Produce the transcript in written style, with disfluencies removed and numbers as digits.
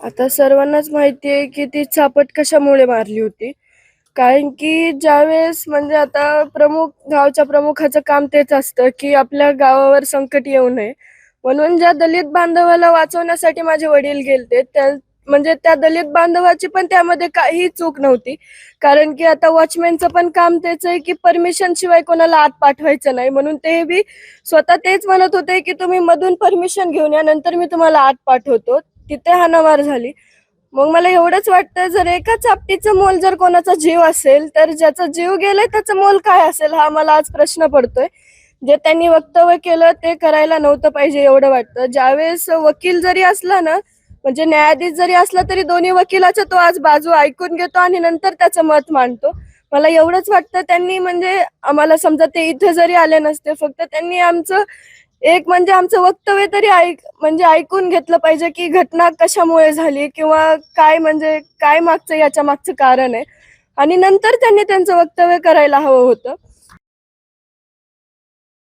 आता सर्वांनाच माहिती आहे, की ती चापट कशामुळे मारली होती. कारण की ज्यावेळेस म्हणजे आता गावच्या प्रमुखाचं काम तेच असतं, की आपल्या गावावर संकट येऊ नये. म्हणून ज्या दलित बांधवाला वाचवण्यासाठी माझे वडील गेलते, म्हणजे त्या दलित बांधवाची पण त्यामध्ये काहीही चूक नव्हती. कारण की आता वॉचमनचं पण काम तेच आहे, की परमिशन शिवाय कोणाला आत पाठवायचं नाही. म्हणून ते बी स्वतः तेच म्हणत होते, की तुम्ही मधून परमिशन घेऊन या, नंतर मी तुम्हाला आत पाठवतो. तिथे हाणामार झाली. मग मला एवढंच वाटतं, जर एका चापटीचं मोल जर कोणाचा जीव असेल, तर ज्याचा जीव गेलाय त्याचं मोल काय असेल, हा मला आज प्रश्न पडतोय. जे त्यांनी वक्तव्य केलं ते करायला नव्हतं पाहिजे एवढं वाटतं. ज्यावेळेस वकील जरी असला ना, म्हणजे न्यायाधीश जरी असला तरी दोन्ही वकिलाच्या तो आज बाजू ऐकून घेतो आणि नंतर त्याचं मत मांडतो. मला एवढंच वाटतं त्यांनी म्हणजे आम्हाला समजा ते इथे जरी आले नसते, फक्त त्यांनी म्हणजे आमचं वक्तव्य तरी म्हणजे ऐकून घेतलं पाहिजे, की घटना कशामुळे झाली किंवा काय म्हणजे काय याच्या मागचं कारण आहे आणि नंतर त्यांनी त्यांचं वक्तव्य करायला हवं होतं.